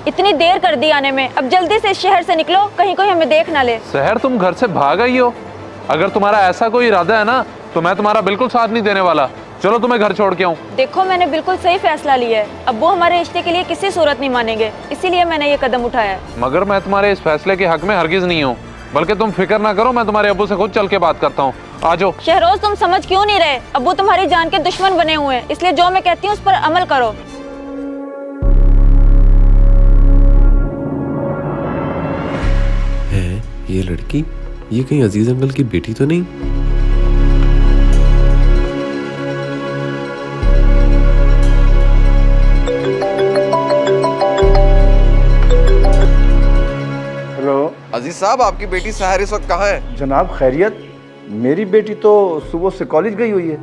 इतनी देर कर दी आने में, अब जल्दी से इस शहर से निकलो, कहीं कोई हमें देख ना ले। शहर? तुम घर से भाग आई हो? अगर तुम्हारा ऐसा कोई इरादा है ना तो मैं तुम्हारा बिल्कुल साथ नहीं देने वाला। चलो तुम्हें घर छोड़ के आऊं। देखो मैंने बिल्कुल सही फैसला लिया है, अब वो हमारे रिश्ते के लिए किसी सूरत नहीं मानेंगे, इसीलिए मैंने ये कदम उठाया है। मगर मैं तुम्हारे इस फैसले के हक में हरगिज नहीं हूँ, बल्कि तुम फिक्र ना करो, मैं तुम्हारे अब्बू से खुद चल के बात करता हूँ। आ जाओ। शहरोज तुम समझ क्यों नहीं रहे? अब्बू तुम्हारी जान के दुश्मन बने हुए हैं, इसलिए जो मैं कहती हूँ उस पर अमल करो। है ये लड़की, ये कहीं अजीज अंकल की बेटी तो नहीं? हेलो अजीज साहब, आपकी बेटी सहर इस वक्त कहाँ है? जनाब, खैरियत? मेरी बेटी तो सुबह से कॉलेज गई हुई है।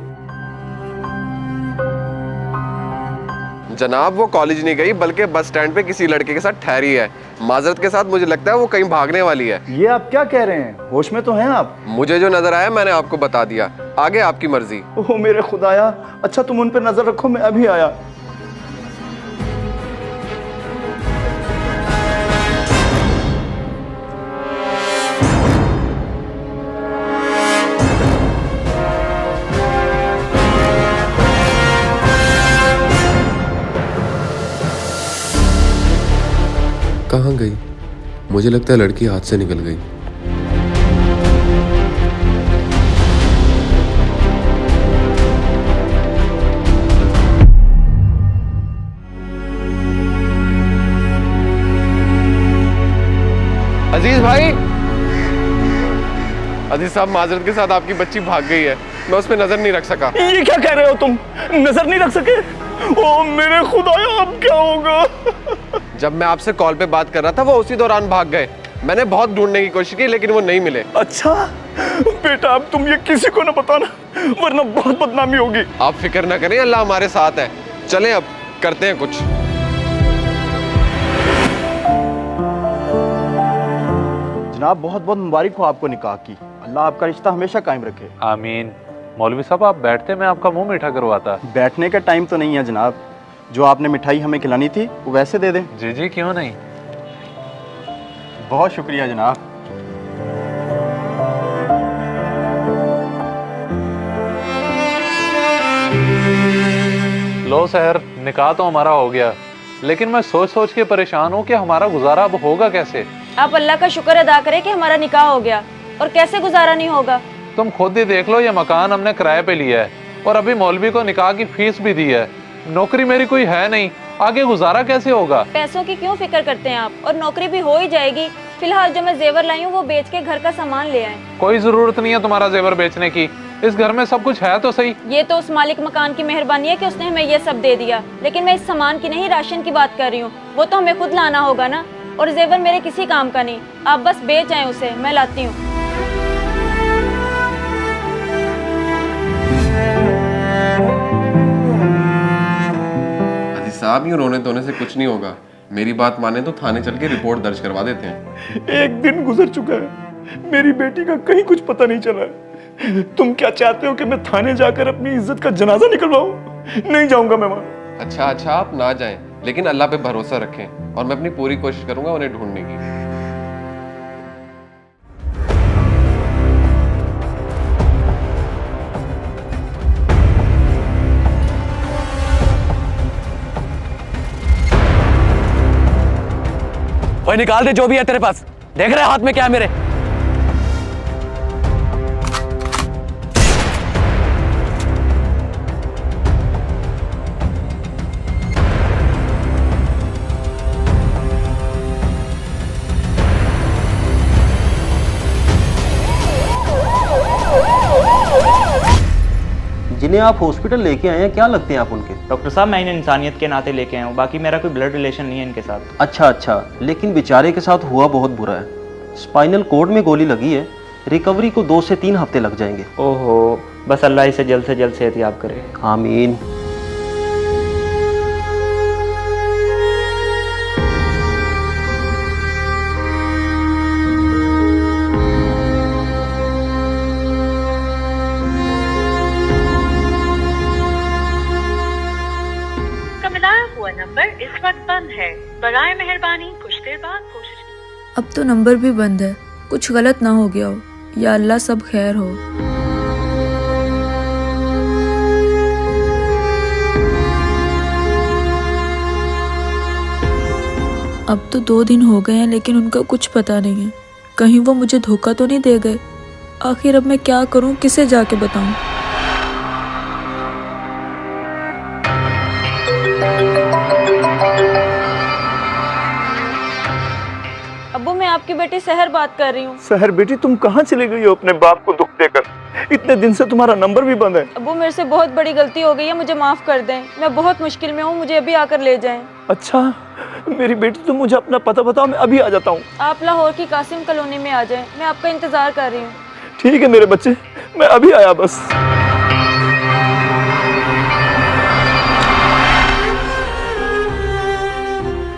जनाब, वो कॉलेज नहीं गई बल्कि बस स्टैंड पे किसी लड़के के साथ ठहरी है। माजरत के साथ मुझे लगता है वो कहीं भागने वाली है। ये आप क्या कह रहे हैं? होश में तो हैं आप? मुझे जो नजर आया मैंने आपको बता दिया, आगे आपकी मर्जी। ओह मेरे खुदाया, अच्छा तुम उन पर नजर रखो, मैं अभी आया। कहाँ गई? मुझे लगता है लड़की हाथ से निकल गई। अजीज भाई, अजीज साहब, माजरत के साथ आपकी बच्ची भाग गई है, मैं उस पर नजर नहीं रख सका। ये क्या कह रहे हो तुम? नजर नहीं रख सके? ओह मेरे खुदाया, अब क्या होगा? जब मैं आपसे कॉल पे बात कर रहा था वो उसी दौरान भाग गए। मैंने बहुत ढूंढने की कोशिश की लेकिन वो नहीं मिले। अच्छा बेटा, अब तुम ये किसी को ना बताना, वरना बहुत बदनामी होगी। आप फिक्र ना करें, अल्लाह हमारे साथ है। चलें अब करते हैं कुछ। जनाब, बहुत बहुत मुबारक हो आपको निकाह की। अल्लाह आपका रिश्ता हमेशा कायम रखे। आमीन। मौलवी साहब, आप बैठते, मैं आपका मुंह मीठा करवाता। बैठने का टाइम तो नहीं है जनाब, जो आपने मिठाई हमें खिलानी थी वो वैसे दे दें। जी जी, क्यों नहीं। बहुत शुक्रिया जनाब। लो सहर, निकाह तो हमारा हो गया, लेकिन मैं सोच सोच के परेशान हूँ कि हमारा गुजारा अब होगा कैसे। आप अल्लाह का शुक्र अदा करें कि हमारा निकाह हो गया, और कैसे गुजारा नहीं होगा। तुम खुद ही देख लो, ये मकान हमने किराए पे लिया है और अभी मौलवी को निकाह की फीस भी दी है। नौकरी मेरी कोई है नहीं, आगे गुजारा कैसे होगा। पैसों की क्यों फिक्र करते हैं आप, और नौकरी भी हो ही जाएगी। फिलहाल जो मैं जेवर लाई हूँ वो बेच के घर का सामान ले आए। कोई जरूरत नहीं है तुम्हारा जेवर बेचने की, इस घर में सब कुछ है तो सही। ये तो उस मालिक मकान की मेहरबानी है कि उसने हमें ये सब दे दिया, लेकिन मैं इस सामान की नहीं, राशन की बात कर रही हूँ। वो तो हमें खुद लाना होगा ना, और जेवर मेरे किसी काम का नहीं। आप बस बेच आए उसे, मैं लाती हूँ। साहब, यूं रोने धोने से कुछ नहीं होगा। मेरी बात माने तो थाने चल के रिपोर्ट दर्ज करवा देते हैं। एक दिन गुजर चुका है, मेरी बेटी का कहीं कुछ पता नहीं चला है। तुम क्या चाहते हो कि मैं थाने जाकर अपनी इज्जत का जनाजा निकलवाऊं? नहीं जाऊंगा मैं वहां। अच्छा, आप ना जाएं, लेकिन अल्लाह पे भरोसा रखें और मैं अपनी पूरी कोशिश करूंगा उन्हें ढूंढने की। ओए निकाल दे जो भी है तेरे पास। देख रहे हाथ में क्या है मेरे? जिन्हें आप हॉस्पिटल लेके आए हैं, क्या लगते हैं आप उनके? डॉक्टर साहब, मैं इन्हें इंसानियत के नाते लेके आया हूँ, बाकी मेरा कोई ब्लड रिलेशन नहीं है इनके साथ। अच्छा, लेकिन बेचारे के साथ हुआ बहुत बुरा है। स्पाइनल कॉर्ड में गोली लगी है, रिकवरी को 2 से 3 हफ्ते लग जाएंगे। ओहो, बस अल्लाह इसे जल्द से जल्द सेहतयाब करे। आमीन। मिलाया हुआ नंबर इस वक्त बंद है, बराए मेहरबानी कुछ देर बाद कोशिश। अब तो नंबर भी बंद है, कुछ गलत ना हो गया हो। या अल्लाह सब खैर हो। अब तो 2 दिन हो गए हैं लेकिन उनका कुछ पता नहीं है। कहीं वो मुझे धोखा तो नहीं दे गए। आखिर अब मैं क्या करूं, किसे जाके बताऊं? अब्बू मैं आपकी बेटी सहर बात कर रही हूँ। सहर बेटी, तुम कहाँ चली गई हो अपने बाप को दुख देकर? इतने दिन से तुम्हारा नंबर भी बंद है। अब्बू मेरे से बहुत बड़ी गलती हो गई है, मुझे माफ कर दें। मैं बहुत मुश्किल में हूँ, मुझे अभी आकर ले जाएं। अच्छा मेरी बेटी, तुम मुझे अपना पता बताओ, मैं अभी आ जाता हूँ। आप लाहौर की कासिम कॉलोनी में आ जाएं, मैं आपका इंतजार कर रही हूँ। ठीक है मेरे बच्चे, मैं अभी आया बस।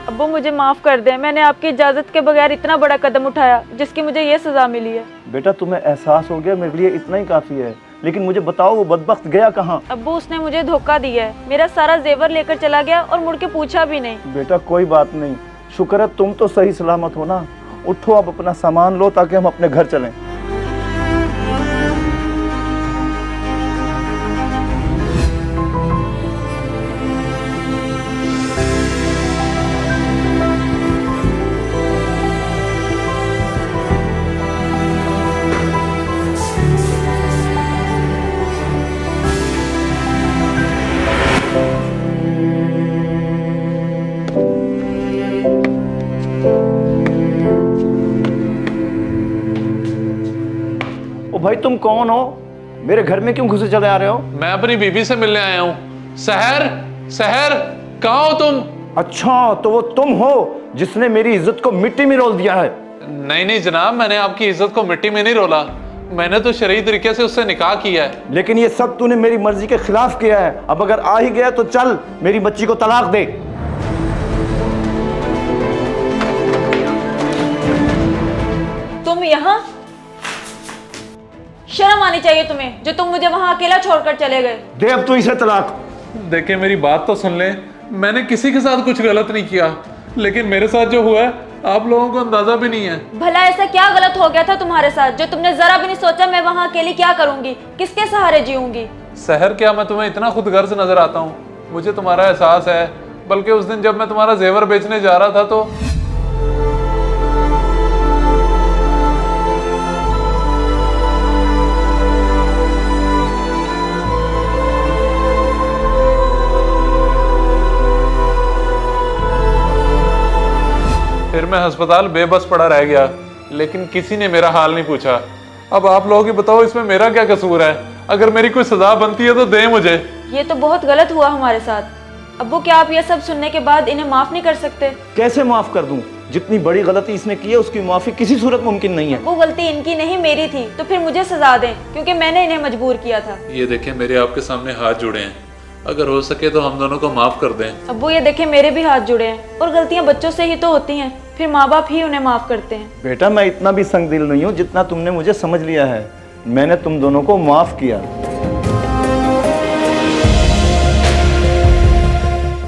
अब्बू मुझे माफ कर दें, मैंने आपकी इजाजत के बगैर इतना बड़ा कदम उठाया जिसकी मुझे ये सजा मिली है। बेटा तुम्हें एहसास हो गया, मेरे लिए इतना ही काफी है। लेकिन मुझे बताओ वो बदबख्त गया कहाँ? अब्बू उसने मुझे धोखा दिया है, मेरा सारा जेवर लेकर चला गया और मुड़ के पूछा भी नहीं। बेटा कोई बात नहीं, शुक्र है तुम तो सही सलामत हो ना। उठो अब अपना सामान लो ताकि हम अपने घर चलें। भाई तुम कौन हो? मेरे घर में क्यों घुसे चले आ रहे हो? मैं अपनी बीवी से मिलने आया हूँ। सहर, सहर, कहाँ हो तुम? अच्छा तो वो तुम हो जिसने मेरी इज्जत को मिट्टी में रोल दिया है? नहीं नहीं जनाब, मैंने आपकी इज्जत को मिट्टी में नहीं रोला। मैंने तो शरई तरीके से उससे निकाह किया है। लेकिन ये सब तूने मेरी मर्जी के खिलाफ किया है। अब अगर आ ही गया तो चल मेरी बच्ची को तलाक दे। तुम यहाँ? शर्म आनी चाहिए तुम्हें, जो तुम मुझे वहाँ अकेला छोड़कर चले गए। दे अब तू इसे तलाक। देखिए मेरी बात तो सुन ले, मैंने किसी के साथ कुछ गलत नहीं किया, लेकिन मेरे साथ जो हुआ है आप लोगों को अंदाजा भी नहीं है। भला ऐसा क्या गलत हो गया था तुम्हारे साथ जो तुमने जरा भी नहीं सोचा मैं वहाँ अकेली क्या करूंगी, किसके सहारे जीऊंगी? सहर, क्या मैं तुम्हें इतना खुदगर्ज नजर आता हूँ? मुझे तुम्हारा एहसास है। बल्कि उस दिन जब मैं तुम्हारा जेवर बेचने जा रहा था तो फिर मैं अस्पताल बेबस पड़ा रह गया, लेकिन किसी ने मेरा हाल नहीं पूछा। अब आप लोग ही बताओ इसमें मेरा क्या कसूर है? अगर मेरी कोई सजा बनती है तो दें मुझे। ये तो बहुत गलत हुआ हमारे साथ। अब्बू क्या आप ये सब सुनने के बाद इन्हें माफ नहीं कर सकते? कैसे माफ कर दूं? जितनी बड़ी गलती इसने की है उसकी माफी किसी सूरत मुमकिन नहीं है। वो गलती इनकी नहीं मेरी थी, तो फिर मुझे सजा दें क्योंकि मैंने इन्हें मजबूर किया था। ये देखें मेरे आपके सामने हाथ जुड़े हैं, अगर हो सके तो हम दोनों को माफ कर दें। अब्बू ये देखें मेरे भी हाथ जुड़े हैं, और गलतियां बच्चों से ही तो होती हैं, फिर माँ बाप ही उन्हें माफ करते हैं। बेटा मैं इतना भी संग दिल नहीं हूँ जितना तुमने मुझे समझ लिया है। मैंने तुम दोनों को माफ किया।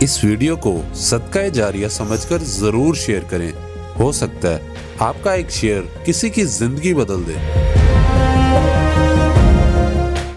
इस वीडियो को सदका जारिया समझकर जरूर शेयर करें। हो सकता है आपका एक शेयर किसी की जिंदगी बदल दे।